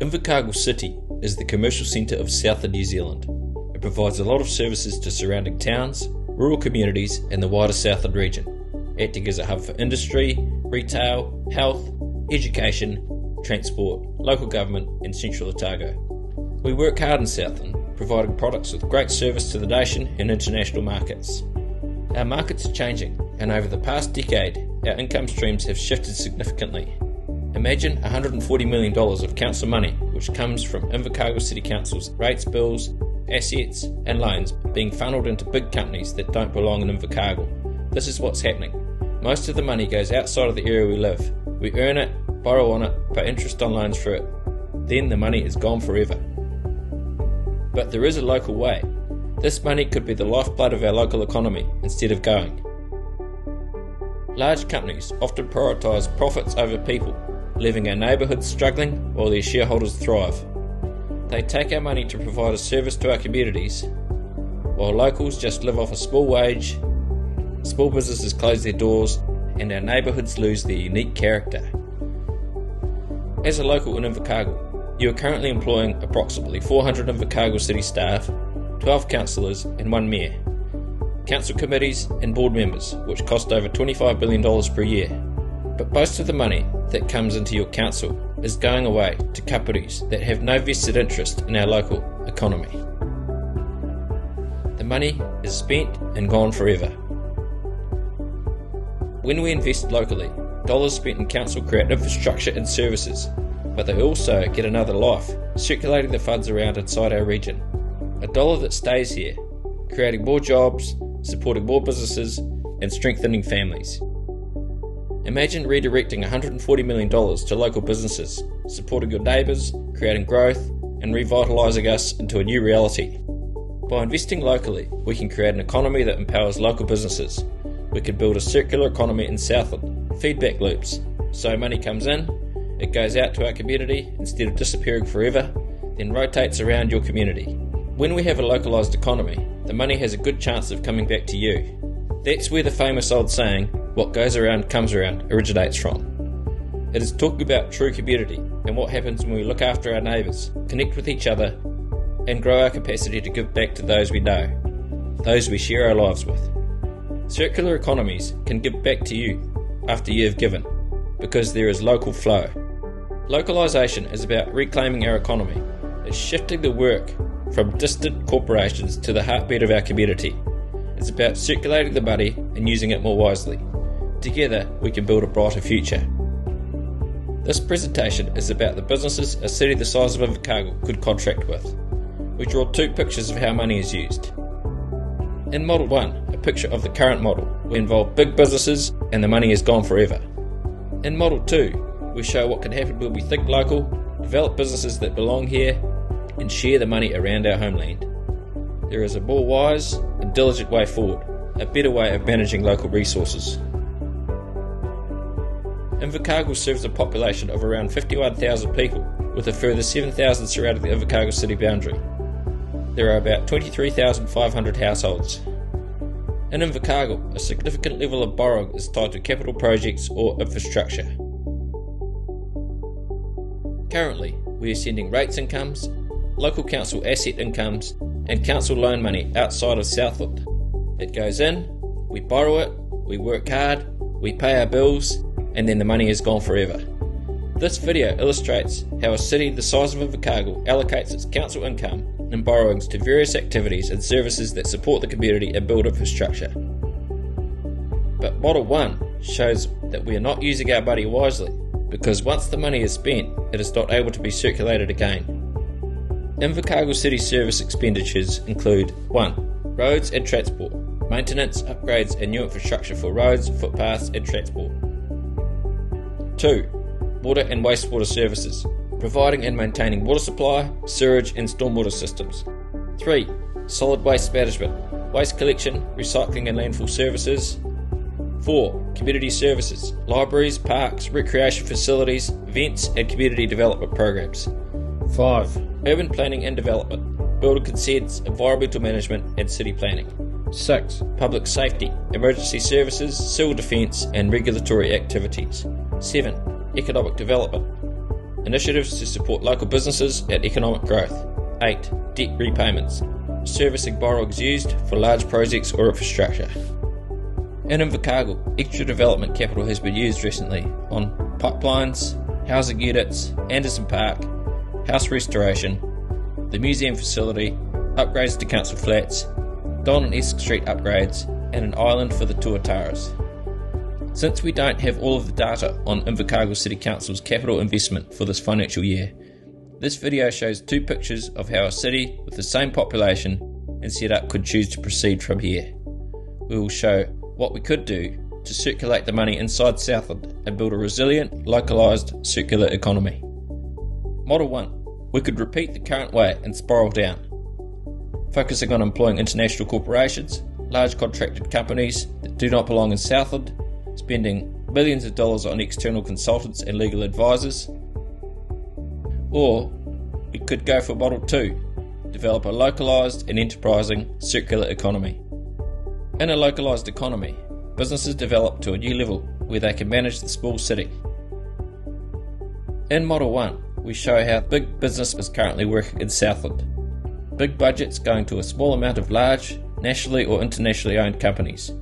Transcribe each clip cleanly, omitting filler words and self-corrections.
Invercargill City is the commercial centre of Southland, New Zealand. It provides a lot of services to surrounding towns, rural communities and the wider Southland region, acting as a hub for industry, retail, health, education, transport, local government and central Otago. We work hard in Southland, providing products with great service to the nation and international markets. Our markets are changing, and over the past decade, our income streams have shifted significantly. Imagine $140 million of council money which comes from Invercargill City Council's rates, bills, assets and loans being funneled into big companies that don't belong in Invercargill. This is what's happening. Most of the money goes outside of the area we live. We earn it, borrow on it, pay interest on loans for it. Then the money is gone forever. But there is a local way. This money could be the lifeblood of our local economy instead of going. Large companies often prioritise profits over people, leaving our neighbourhoods struggling while their shareholders thrive. They take our money to provide a service to our communities, while locals just live off a small wage, small businesses close their doors, and our neighbourhoods lose their unique character. As a local in Invercargill, you are currently employing approximately 400 Invercargill City staff, 12 councillors and 1 mayor, council committees and board members, which cost over $25 billion per year. But most of the money that comes into your council is going away to companies that have no vested interest in our local economy. The money is spent and gone forever. When we invest locally, dollars spent in council create infrastructure and services, but they also get another life, circulating the funds around inside our region. A dollar that stays here, creating more jobs, supporting more businesses and strengthening families. Imagine redirecting $140 million to local businesses, supporting your neighbours, creating growth and revitalising us into a new reality. By investing locally, we can create an economy that empowers local businesses. We can build a circular economy in Southland, feedback loops, so money comes in, it goes out to our community instead of disappearing forever, then rotates around your community. When we have a localised economy, the money has a good chance of coming back to you. That's where the famous old saying, "What goes around comes around," originates from. It is talking about true community and what happens when we look after our neighbours, connect with each other, and grow our capacity to give back to those we know, those we share our lives with. Circular economies can give back to you after you have given, because there is local flow. Localisation is about reclaiming our economy. It's shifting the work from distant corporations to the heartbeat of our community. It's about circulating the money and using it more wisely. Together we can build a brighter future. This presentation is about the businesses a city the size of Invercargill could contract with. We draw 2 pictures of how money is used. In Model 1, a picture of the current model, we involve big businesses and the money is gone forever. In Model 2, we show what can happen when we think local, develop businesses that belong here, and share the money around our homeland. There is a more wise and diligent way forward, a better way of managing local resources. Invercargill serves a population of around 51,000 people, with a further 7,000 surrounding the Invercargill city boundary. There are about 23,500 households. In Invercargill, a significant level of borrowing is tied to capital projects or infrastructure. Currently, we are sending rates incomes, local council asset incomes and council loan money outside of Southland. It goes in, we borrow it, we work hard, we pay our bills, and then the money is gone forever. This video illustrates how a city the size of Invercargill allocates its council income and borrowings to various activities and services that support the community and build infrastructure. But Model 1 shows that we are not using our money wisely, because once the money is spent, it is not able to be circulated again. Invercargill City service expenditures include 1. Roads and transport, maintenance, upgrades and new infrastructure for roads, footpaths and transport. 2. Water and wastewater services, providing and maintaining water supply, sewage and stormwater systems. 3. Solid waste management, waste collection, recycling and landfill services. 4. Community services, libraries, parks, recreation facilities, events and community development programs. 5. Urban planning and development, building consents, environmental management and city planning. 6. Public safety, emergency services, civil defence and regulatory activities. 7. Economic development, Initiatives to support local businesses and economic growth. 8. Debt repayments. Servicing borrowings used for large projects or infrastructure. In Invercargill, extra development capital has been used recently on pipelines, housing units, Anderson Park, house restoration, the museum facility, upgrades to council flats, Don and Esk Street upgrades, and an island for the tuataras. Since we don't have all of the data on Invercargill City Council's capital investment for this financial year, this video shows 2 pictures of how a city with the same population and setup could choose to proceed from here. We will show what we could do to circulate the money inside Southland and build a resilient, localised, circular economy. Model 1. We could repeat the current way and spiral down, focusing on employing international corporations, large contracted companies that do not belong in Southland, spending billions of dollars on external consultants and legal advisors. Or we could go for Model 2, develop a localised and enterprising circular economy. In a localised economy, businesses develop to a new level where they can manage the small city. In Model 1, we show how big business is currently working in Southland. Big budgets going to a small amount of large, nationally or internationally owned companies.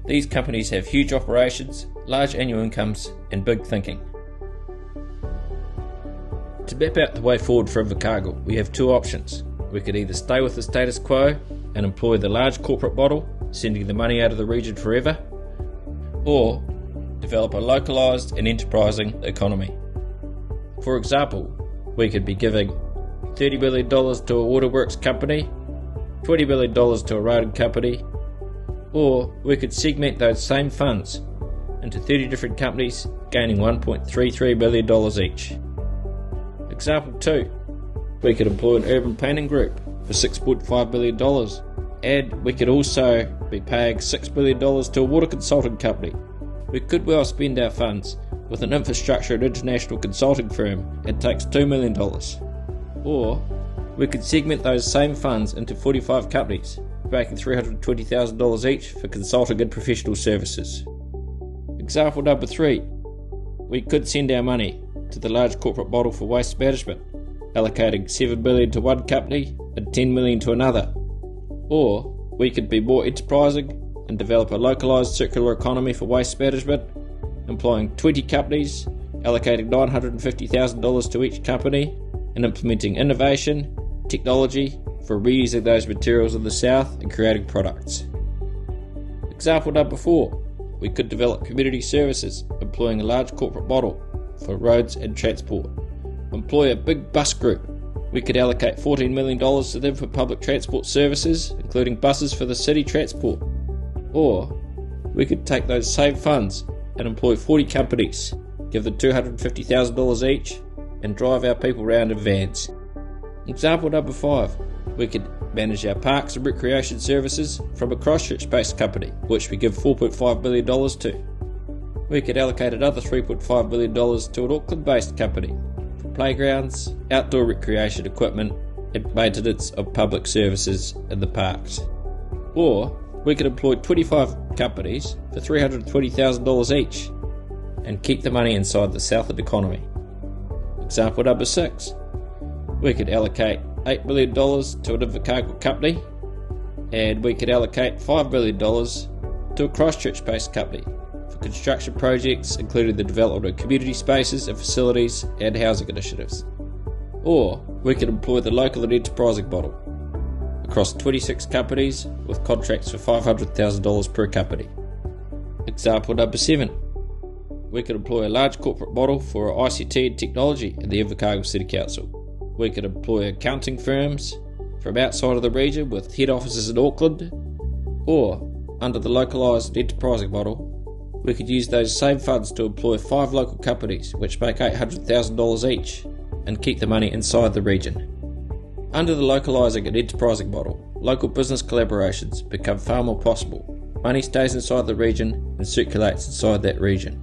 These companies have huge operations, large annual incomes, and big thinking. To map out the way forward for Invercargill, we have 2 options. We could either stay with the status quo and employ the large corporate model, sending the money out of the region forever, or develop a localised and enterprising economy. For example, we could be giving $30 billion to a waterworks company, $20 billion to a road company, or we could segment those same funds into 30 different companies, gaining $1.33 billion each. Example 2. We could employ an urban planning group for $6.5 billion, and we could also be paying $6 billion to a water consulting company. We could well spend our funds with an infrastructure and international consulting firm that takes $2 million. Or we could segment those same funds into 45 companies, making $320,000 each for consulting and professional services. Example number 3. We could send our money to the large corporate model for waste management, allocating $7 billion to one company and $10 million to another. Or we could be more enterprising and develop a localised circular economy for waste management, employing 20 companies, allocating $950,000 to each company, and implementing innovation, technology for reusing those materials in the south and creating products. Example number 4. We could develop community services, employing a large corporate model for roads and transport. Employ a big bus group. We could allocate $14 million to them for public transport services, including buses for the city transport. Or we could take those same funds and employ 40 companies, give them $250,000 each, and drive our people around in vans. Example number 5. We could manage our parks and recreation services from a Christchurch-based company, which we give $4.5 billion to. We could allocate another $3.5 billion to an Auckland-based company for playgrounds, outdoor recreation equipment, and maintenance of public services in the parks. Or we could employ 25 companies for $320,000 each and keep the money inside the Southland economy. Example number 6. We could allocate $8 million to an Invercargill company, and we could allocate $5 million to a Christchurch-based company for construction projects, including the development of community spaces and facilities and housing initiatives. Or we could employ the local and enterprising model across 26 companies with contracts for $500,000 per company. Example number 7. We could employ a large corporate model for ICT and technology in the Invercargill City Council. We could employ accounting firms from outside of the region with head offices in Auckland, or under the localised enterprising model, we could use those same funds to employ 5 local companies which make $800,000 each and keep the money inside the region. Under the localising and enterprising model, local business collaborations become far more possible. Money stays inside the region and circulates inside that region.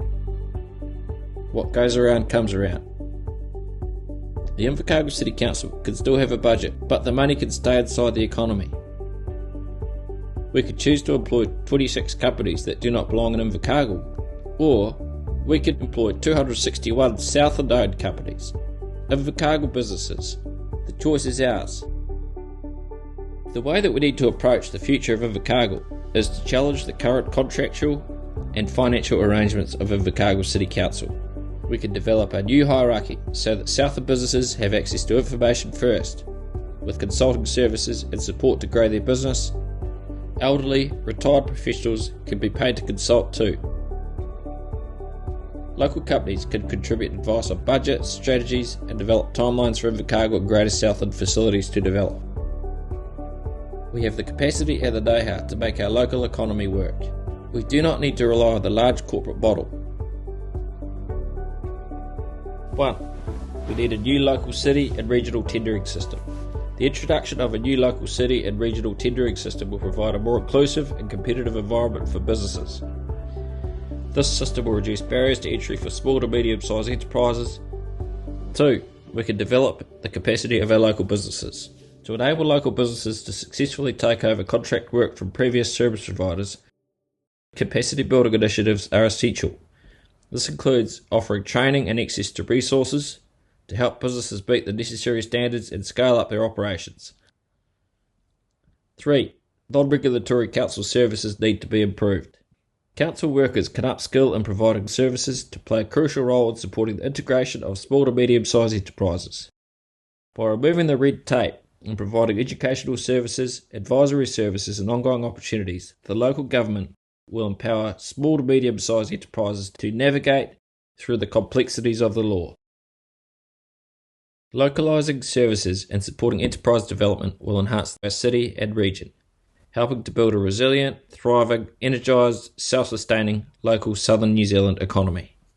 What goes around comes around. The Invercargill City Council can still have a budget, but the money can stay inside the economy. We could choose to employ 26 companies that do not belong in Invercargill, or we could employ 261 Southland-owned companies Invercargill businesses. The choice is ours. The way that we need to approach the future of Invercargill is to challenge the current contractual and financial arrangements of Invercargill City Council. We can develop a new hierarchy so that Southland businesses have access to information first, with consulting services and support to grow their business. Elderly, retired professionals can be paid to consult too. Local companies can contribute advice on budgets, strategies, and develop timelines for Invercargill and Greater Southland facilities to develop. We have the capacity and the know-how to make our local economy work. We do not need to rely on the large corporate model. 1. We need a new local city and regional tendering system. The introduction of a new local city and regional tendering system will provide a more inclusive and competitive environment for businesses. This system will reduce barriers to entry for small to medium-sized enterprises. 2. We can develop the capacity of our local businesses. To enable local businesses to successfully take over contract work from previous service providers, capacity building initiatives are essential. This includes offering training and access to resources to help businesses meet the necessary standards and scale up their operations. 3. Non-regulatory council services need to be improved. Council workers can upskill in providing services to play a crucial role in supporting the integration of small to medium-sized enterprises. By removing the red tape and providing educational services, advisory services and ongoing opportunities, the local government will empower small to medium-sized enterprises to navigate through the complexities of the law. Localising services and supporting enterprise development will enhance our city and region, helping to build a resilient, thriving, energised, self-sustaining local southern New Zealand economy.